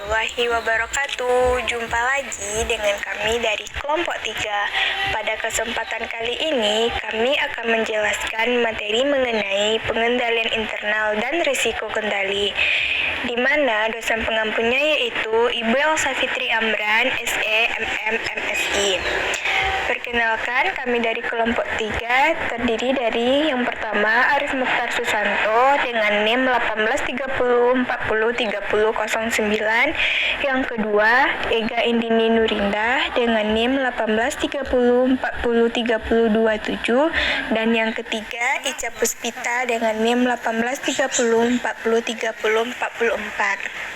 warahmatullahi wabarakatuh. Jumpa lagi dengan kami dari kelompok 3. Pada kesempatan kali ini, kami akan menjelaskan materi mengenai pengendalian internal dan risiko kendali, di mana dosen pengampunya yaitu Ibu Elsa Fitri Amran, SE, MM, MSI. Perkenalkan, kami dari kelompok 3 terdiri dari yang pertama Arif Mukhtar Susanto dengan NIM 1830403009, yang kedua Ega Indini Nurinda dengan NIM 1830403027, dan yang ketiga Ica Puspita dengan NIM 1830403044.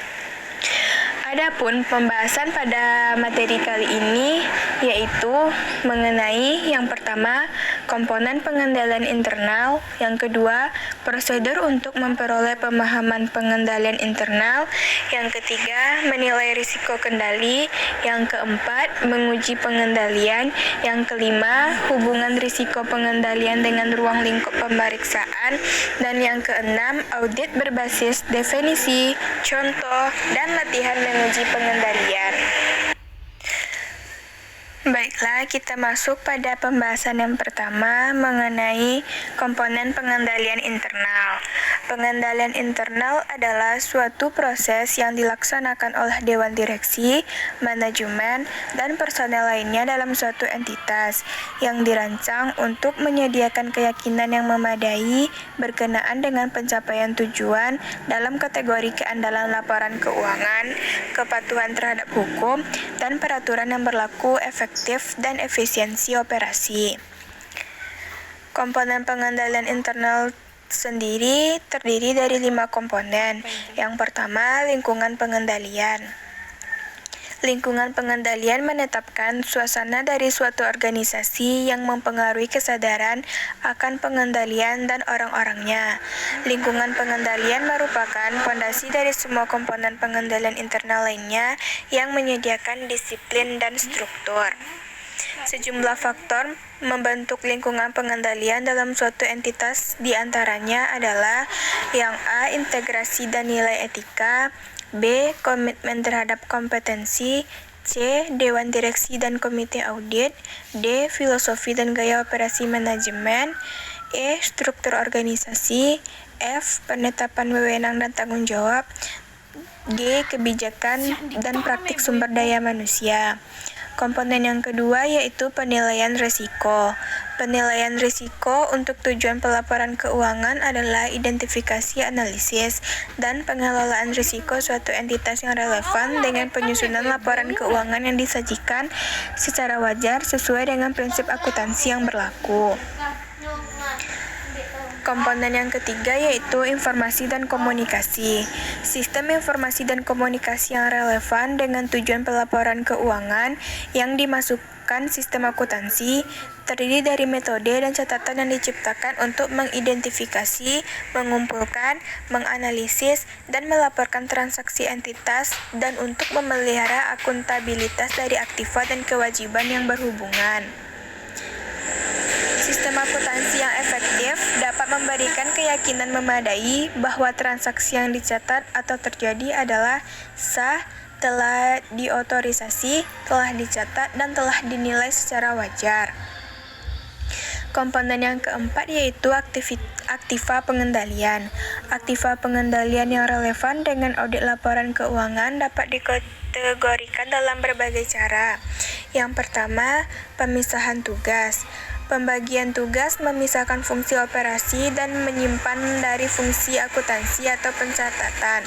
Adapun pembahasan pada materi kali ini yaitu mengenai yang pertama komponen pengendalian internal, yang kedua prosedur untuk memperoleh pemahaman pengendalian internal, yang ketiga menilai risiko kendali, yang keempat menguji pengendalian, yang kelima hubungan risiko pengendalian dengan ruang lingkup pemeriksaan, dan yang keenam audit berbasis definisi, contoh, dan latihan menguji pengendalian. Baiklah, kita masuk pada pembahasan yang pertama mengenai komponen pengendalian internal. Pengendalian internal adalah suatu proses yang dilaksanakan oleh Dewan Direksi, Manajemen, dan personel lainnya dalam suatu entitas yang dirancang untuk menyediakan keyakinan yang memadai berkenaan dengan pencapaian tujuan dalam kategori keandalan laporan keuangan, kepatuhan terhadap hukum, dan peraturan yang berlaku, efektif dan efisiensi operasi. Komponen pengendalian internal sendiri terdiri dari 5 komponen. Yang pertama, lingkungan pengendalian. Lingkungan pengendalian menetapkan suasana dari suatu organisasi yang mempengaruhi kesadaran akan pengendalian dan orang-orangnya. Lingkungan pengendalian merupakan fondasi dari semua komponen pengendalian internal lainnya yang menyediakan disiplin dan struktur. Sejumlah faktor membentuk lingkungan pengendalian dalam suatu entitas, diantaranya adalah yang A. Integrasi dan nilai etika, B. Komitmen terhadap kompetensi, C. Dewan Direksi dan Komite Audit, D. Filosofi dan gaya operasi manajemen, E. Struktur organisasi, F. Penetapan wewenang dan tanggung jawab, G. Kebijakan dan praktik sumber daya manusia. Komponen yang kedua yaitu penilaian risiko. Penilaian risiko untuk tujuan pelaporan keuangan adalah identifikasi, analisis, dan pengelolaan risiko suatu entitas yang relevan dengan penyusunan laporan keuangan yang disajikan secara wajar sesuai dengan prinsip akuntansi yang berlaku. Komponen yang ketiga yaitu informasi dan komunikasi. Sistem informasi dan komunikasi yang relevan dengan tujuan pelaporan keuangan yang dimasukkan sistem akuntansi terdiri dari metode dan catatan yang diciptakan untuk mengidentifikasi, mengumpulkan, menganalisis, dan melaporkan transaksi entitas dan untuk memelihara akuntabilitas dari aktiva dan kewajiban yang berhubungan. Sistem akuntansi yang efektif dapat memberikan keyakinan memadai bahwa transaksi yang dicatat atau terjadi adalah sah, telah diotorisasi, telah dicatat, dan telah dinilai secara wajar. Komponen yang keempat yaitu aktiva pengendalian. Aktiva pengendalian yang relevan dengan audit laporan keuangan dapat dikategorikan dalam berbagai cara. Yang pertama, pemisahan tugas. Pembagian tugas memisahkan fungsi operasi dan menyimpan dari fungsi akuntansi atau pencatatan.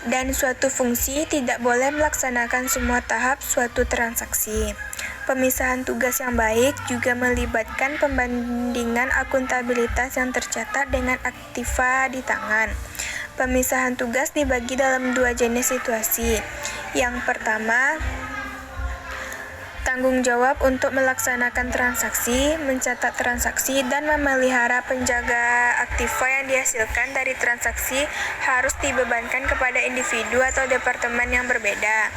Dan suatu fungsi tidak boleh melaksanakan semua tahap suatu transaksi. Pemisahan tugas yang baik juga melibatkan pembandingan akuntabilitas yang tercatat dengan aktiva di tangan. Pemisahan tugas dibagi dalam 2 jenis situasi. Yang pertama, tanggung jawab untuk melaksanakan transaksi, mencatat transaksi, dan memelihara penjaga aktiva yang dihasilkan dari transaksi harus dibebankan kepada individu atau departemen yang berbeda.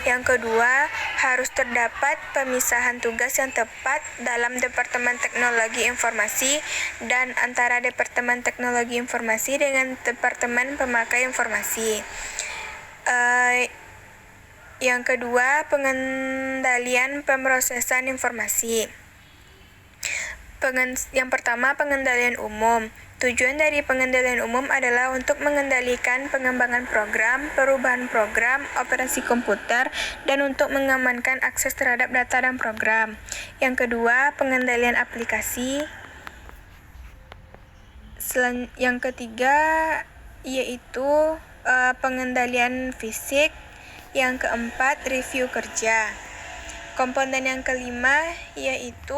Yang kedua, harus terdapat pemisahan tugas yang tepat dalam Departemen Teknologi Informasi dan antara Departemen Teknologi Informasi dengan Departemen Pemakai Informasi. Yang kedua, pengendalian pemrosesan informasi. Yang pertama, pengendalian umum. Tujuan dari pengendalian umum adalah untuk mengendalikan pengembangan program, perubahan program, operasi komputer, dan untuk mengamankan akses terhadap data dan program. Yang kedua, pengendalian aplikasi. Yang ketiga, yaitu pengendalian fisik. Yang keempat, review kerja. Komponen yang kelima yaitu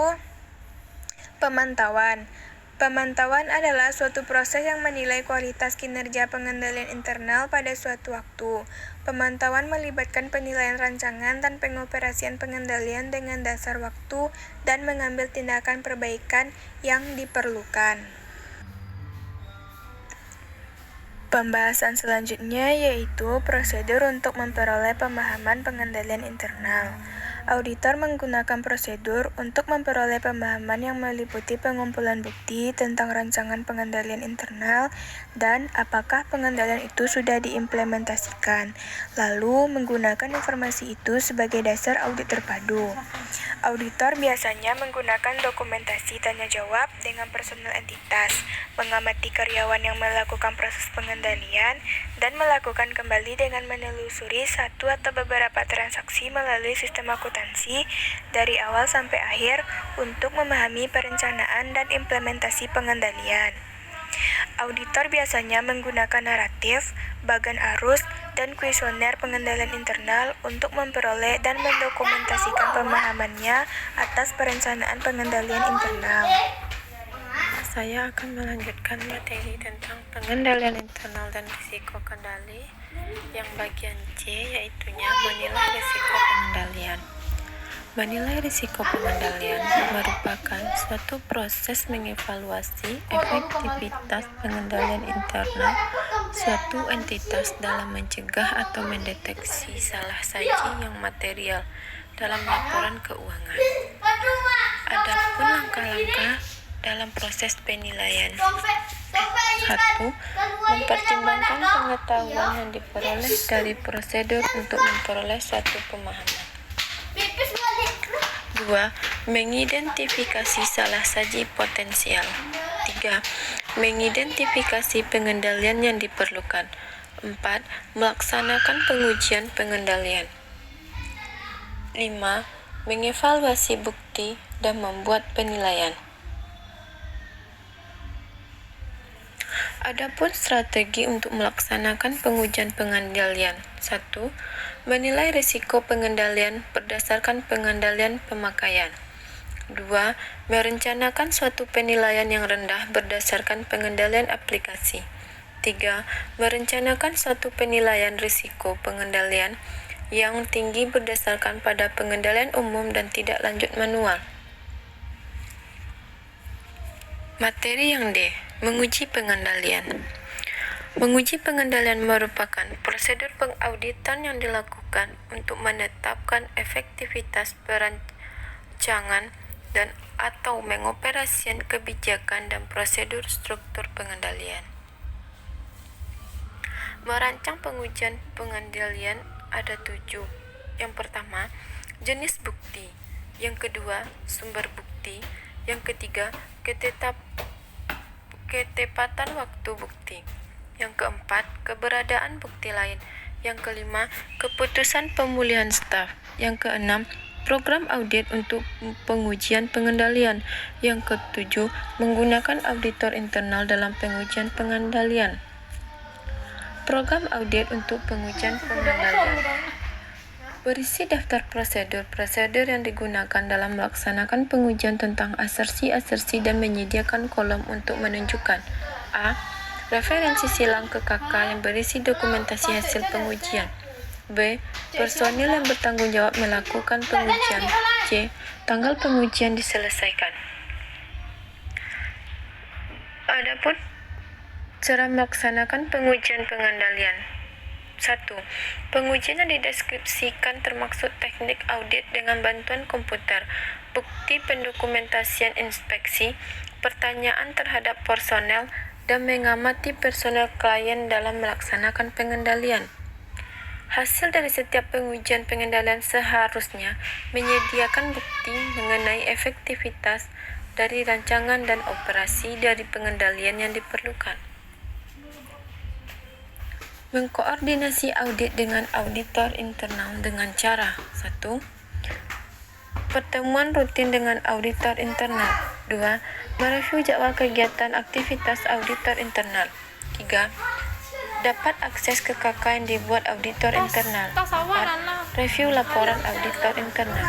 pemantauan. Pemantauan adalah suatu proses yang menilai kualitas kinerja pengendalian internal pada suatu waktu. Pemantauan melibatkan penilaian rancangan dan pengoperasian pengendalian dengan dasar waktu dan mengambil tindakan perbaikan yang diperlukan. Pembahasan selanjutnya yaitu prosedur untuk memperoleh pemahaman pengendalian internal. Auditor menggunakan prosedur untuk memperoleh pemahaman yang meliputi pengumpulan bukti tentang rancangan pengendalian internal dan apakah pengendalian itu sudah diimplementasikan, lalu menggunakan informasi itu sebagai dasar audit terpadu. Auditor biasanya menggunakan dokumentasi tanya jawab dengan personel entitas, mengamati karyawan yang melakukan proses pengendalian, dan melakukan kembali dengan menelusuri satu atau beberapa transaksi melalui sistem akuntansi dari awal sampai akhir untuk memahami perencanaan dan implementasi pengendalian. Auditor biasanya menggunakan naratif, bagan arus, dan kuesioner pengendalian internal untuk memperoleh dan mendokumentasikan pemahamannya atas perencanaan pengendalian internal. Saya akan melanjutkan materi tentang pengendalian internal dan risiko kendali yang bagian C, yaitunya menilai risiko pengendalian. Menilai risiko pengendalian merupakan suatu proses mengevaluasi efektivitas pengendalian internal suatu entitas dalam mencegah atau mendeteksi salah saji yang material dalam laporan keuangan. Adapun langkah-langkah dalam proses penilaian. 1. Mempertimbangkan pengetahuan yang diperoleh dari prosedur untuk memperoleh suatu pemahaman. 2. Mengidentifikasi salah saji potensial. 3. Mengidentifikasi pengendalian yang diperlukan. 4. Melaksanakan pengujian pengendalian. 5. Mengevaluasi bukti dan membuat penilaian. Adapun strategi untuk melaksanakan pengujian pengendalian. 1. Menilai risiko pengendalian berdasarkan pengendalian pemakaian. 2. Merencanakan suatu penilaian yang rendah berdasarkan pengendalian aplikasi. 3. Merencanakan suatu penilaian risiko pengendalian yang tinggi berdasarkan pada pengendalian umum dan tidak lanjut manual. Materi yang D. Menguji pengendalian. Menguji pengendalian merupakan prosedur pengauditan yang dilakukan untuk menetapkan efektivitas perancangan dan atau mengoperasikan kebijakan dan prosedur struktur pengendalian. Merancang pengujian pengendalian ada 7. Yang pertama, jenis bukti. Yang kedua, sumber bukti. Yang ketiga, ketepatan waktu bukti. Yang keempat, keberadaan bukti lain. Yang kelima, keputusan pemulihan staf. Yang keenam, program audit untuk pengujian pengendalian. Yang ketujuh, menggunakan auditor internal dalam pengujian pengendalian. Program audit untuk pengujian pengendalian berisi daftar prosedur yang digunakan dalam melaksanakan pengujian tentang asersi-asersi dan menyediakan kolom untuk menunjukkan A. Referensi silang ke KK yang berisi dokumentasi hasil pengujian. B. Personil yang bertanggung jawab melakukan pengujian. C. Tanggal pengujian diselesaikan. Adapun cara melaksanakan pengujian pengendalian. 1. Pengujian yang dideskripsikan termaksud teknik audit dengan bantuan komputer, bukti pendokumentasian inspeksi, pertanyaan terhadap personel, dan mengamati personel klien dalam melaksanakan pengendalian. Hasil dari setiap pengujian pengendalian seharusnya menyediakan bukti mengenai efektivitas dari rancangan dan operasi dari pengendalian yang diperlukan. Mengkoordinasi audit dengan auditor internal dengan cara 1. Pertemuan rutin dengan auditor internal. 2. Mereview jadwal kegiatan aktivitas auditor internal. 3. Dapat akses ke KK yang dibuat auditor internal. 4. Review laporan auditor internal.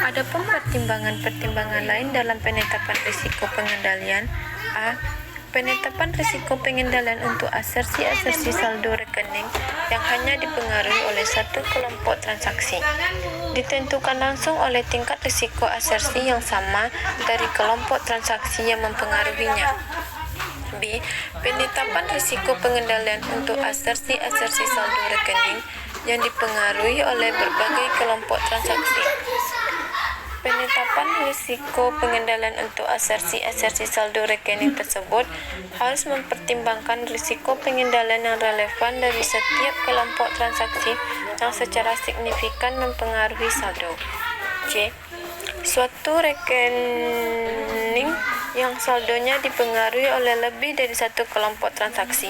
Adapun pertimbangan-pertimbangan lain dalam penetapan risiko pengendalian. A. Penetapan risiko pengendalian untuk asersi-asersi saldo rekening yang hanya dipengaruhi oleh satu kelompok transaksi ditentukan langsung oleh tingkat risiko asersi yang sama dari kelompok transaksi yang mempengaruhinya. B. Penetapan risiko pengendalian untuk asersi-asersi saldo rekening yang dipengaruhi oleh berbagai kelompok transaksi. Penetapan risiko pengendalian untuk asersi-asersi saldo rekening tersebut harus mempertimbangkan risiko pengendalian yang relevan dari setiap kelompok transaksi yang secara signifikan mempengaruhi saldo. C. Suatu rekening yang saldonya dipengaruhi oleh lebih dari satu kelompok transaksi.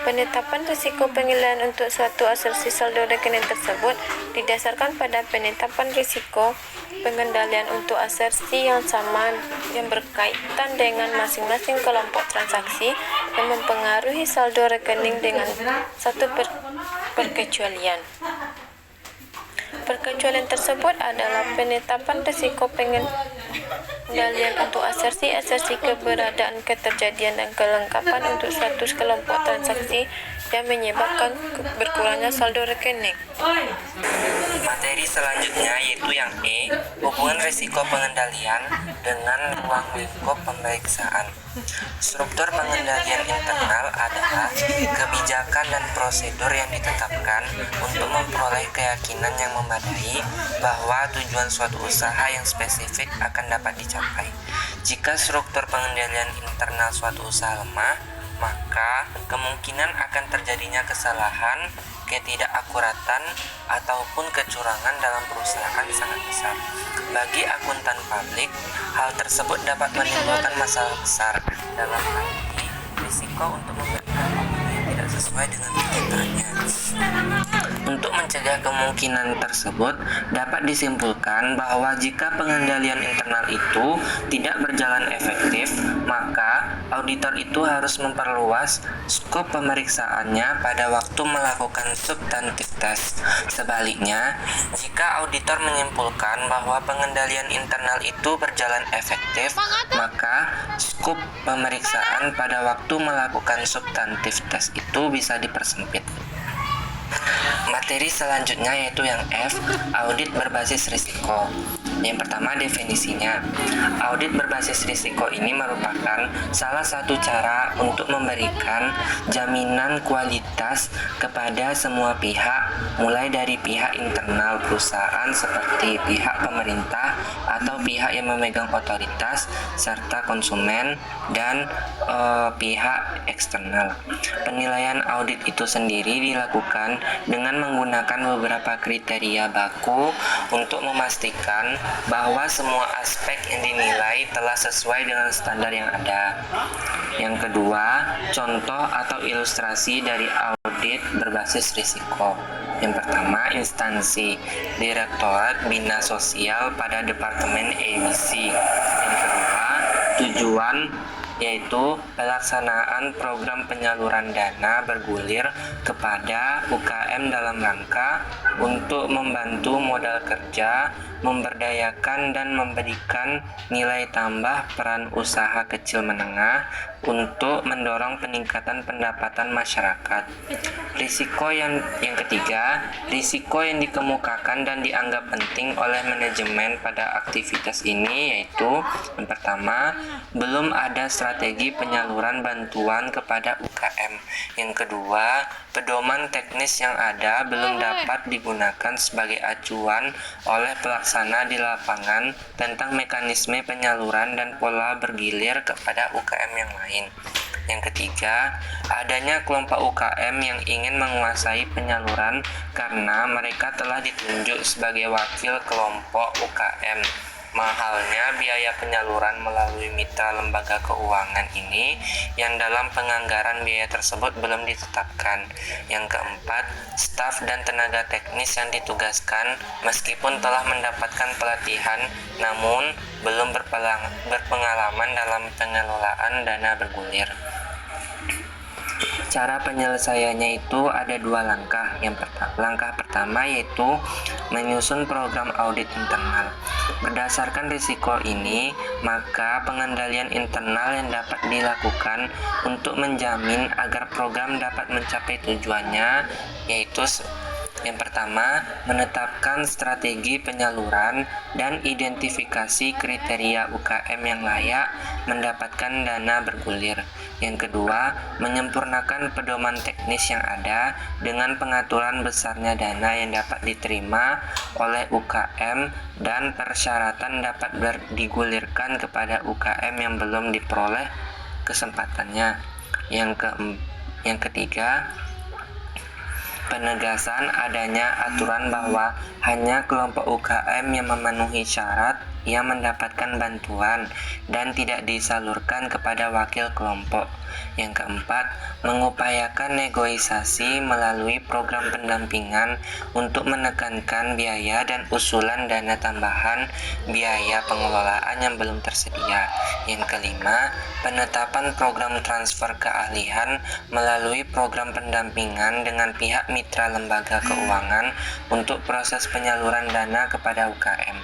Penetapan risiko pengendalian untuk suatu asersi saldo rekening tersebut didasarkan pada penetapan risiko pengendalian untuk asersi yang sama yang berkaitan dengan masing-masing kelompok transaksi yang mempengaruhi saldo rekening dengan satu perkecualian. Perkecualian tersebut adalah penetapan risiko pengendalian untuk asersi-asersi keberadaan, keterjadian, dan kelengkapan untuk suatu kelompok transaksi yang menyebabkan berkurangnya saldo rekening. Materi selanjutnya yaitu yang E, hubungan risiko pengendalian dengan ruang lingkup pemeriksaan. Struktur pengendalian internal adalah kebijakan dan prosedur yang ditetapkan untuk memperoleh keyakinan yang memadai bahwa tujuan suatu usaha yang spesifik akan dapat dicapai. Jika struktur pengendalian internal suatu usaha lemah, maka kemungkinan akan terjadinya kesalahan, ketidakakuratan, ataupun kecurangan dalam perusahaan sangat besar. Bagi akuntan publik, hal tersebut dapat menimbulkan masalah besar dalam hal ini risiko untuk memberikan opini yang tidak sesuai dengan kenyataannya. Untuk mencegah kemungkinan tersebut, dapat disimpulkan bahwa jika pengendalian internal itu tidak berjalan efektif, maka auditor itu harus memperluas skop pemeriksaannya pada waktu melakukan substantif test. Sebaliknya, jika auditor menyimpulkan bahwa pengendalian internal itu berjalan efektif, maka skop pemeriksaan pada waktu melakukan substantif test itu bisa dipersempit. Materi selanjutnya yaitu yang F, audit berbasis risiko. Yang pertama, definisinya. Audit berbasis risiko ini merupakan salah satu cara untuk memberikan jaminan kualitas kepada semua pihak, mulai dari pihak internal perusahaan seperti pihak pemerintah atau pihak yang memegang otoritas, serta konsumen dan pihak eksternal. Penilaian audit itu sendiri dilakukan dengan menggunakan beberapa kriteria baku untuk memastikan bahwa semua aspek yang dinilai telah sesuai dengan standar yang ada. Yang kedua, contoh atau ilustrasi dari audit berbasis risiko. Yang pertama, instansi Direktorat Bina Sosial pada Departemen ABC. Yang kedua, tujuan yaitu pelaksanaan program penyaluran dana bergulir kepada UKM dalam rangka untuk membantu modal kerja, memberdayakan dan memberikan nilai tambah peran usaha kecil menengah untuk mendorong peningkatan pendapatan masyarakat. Risiko yang ketiga, risiko yang dikemukakan dan dianggap penting oleh manajemen pada aktivitas ini yaitu yang pertama, belum ada strategi penyaluran bantuan kepada UKM. Yang kedua, pedoman teknis yang ada belum dapat digunakan sebagai acuan oleh pelaksana di lapangan tentang mekanisme penyaluran dan pola bergilir kepada UKM yang lain. Yang ketiga, adanya kelompok UKM yang ingin menguasai penyaluran karena mereka telah ditunjuk sebagai wakil kelompok UKM. Mahalnya biaya penyaluran melalui mitra lembaga keuangan ini yang dalam penganggaran biaya tersebut belum ditetapkan. Yang keempat, staf dan tenaga teknis yang ditugaskan meskipun telah mendapatkan pelatihan namun belum berpengalaman dalam pengelolaan dana bergulir. Cara penyelesaiannya itu ada dua langkah. Langkah pertama yaitu menyusun program audit internal. Berdasarkan risiko ini, maka pengendalian internal yang dapat dilakukan untuk menjamin agar program dapat mencapai tujuannya yaitu yang pertama, menetapkan strategi penyaluran dan identifikasi kriteria UKM yang layak mendapatkan dana bergulir. Yang kedua, menyempurnakan pedoman teknis yang ada dengan pengaturan besarnya dana yang dapat diterima oleh UKM dan persyaratan dapat digulirkan kepada UKM yang belum diperoleh kesempatannya. Yang ketiga, penegasan adanya aturan bahwa hanya kelompok UKM yang memenuhi syarat yang mendapatkan bantuan dan tidak disalurkan kepada wakil kelompok. Yang keempat, mengupayakan negosiasi melalui program pendampingan untuk menekankan biaya dan usulan dana tambahan biaya pengelolaan yang belum tersedia. Yang kelima, penetapan program transfer keahlian melalui program pendampingan dengan pihak mitra lembaga keuangan untuk proses penyaluran dana kepada UKM.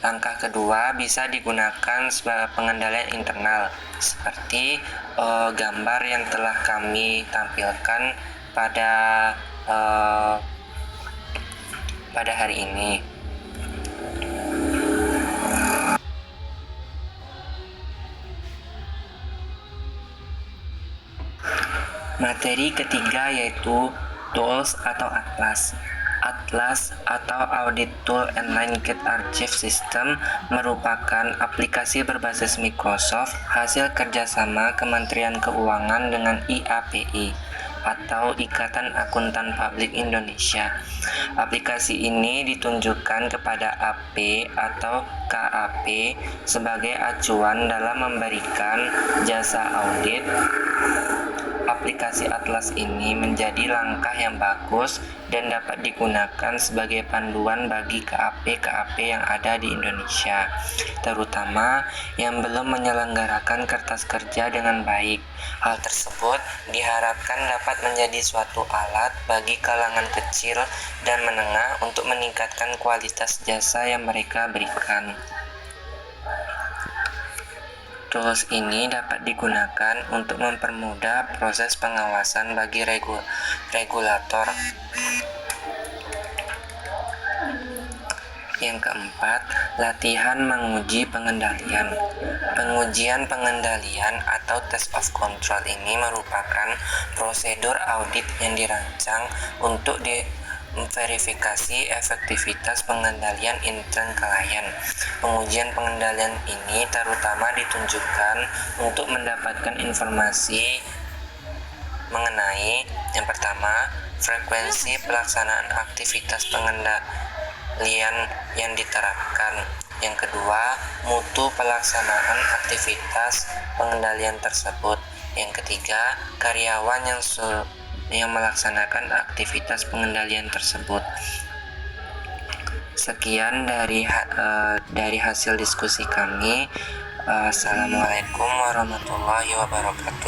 Langkah kedua bisa digunakan sebagai pengendalian internal seperti gambar yang telah kami tampilkan pada hari ini. Materi ketiga yaitu tools atau atlas. Atlas atau Audit Tool and Linked Archive System merupakan aplikasi berbasis Microsoft hasil kerjasama Kementerian Keuangan dengan IAPI atau Ikatan Akuntan Publik Indonesia. Aplikasi ini ditunjukkan kepada AP atau KAP sebagai acuan dalam memberikan jasa audit. Aplikasi Atlas ini menjadi langkah yang bagus dan dapat digunakan sebagai panduan bagi KAP-KAP yang ada di Indonesia, terutama yang belum menyelenggarakan kertas kerja dengan baik. Hal tersebut diharapkan dapat menjadi suatu alat bagi kalangan kecil dan menengah untuk meningkatkan kualitas jasa yang mereka berikan. Tools ini dapat digunakan untuk mempermudah proses pengawasan bagi regulator. Yang keempat, latihan menguji pengendalian. Pengujian pengendalian atau test of control ini merupakan prosedur audit yang dirancang untuk memverifikasi efektivitas pengendalian intern klien. Pengujian pengendalian ini terutama ditunjukkan untuk mendapatkan informasi mengenai yang pertama, frekuensi pelaksanaan aktivitas pengendalian yang diterapkan. Yang kedua, mutu pelaksanaan aktivitas pengendalian tersebut. Yang ketiga, karyawan yang melaksanakan aktivitas pengendalian tersebut. Sekian dari hasil diskusi kami. Assalamualaikum warahmatullahi wabarakatuh.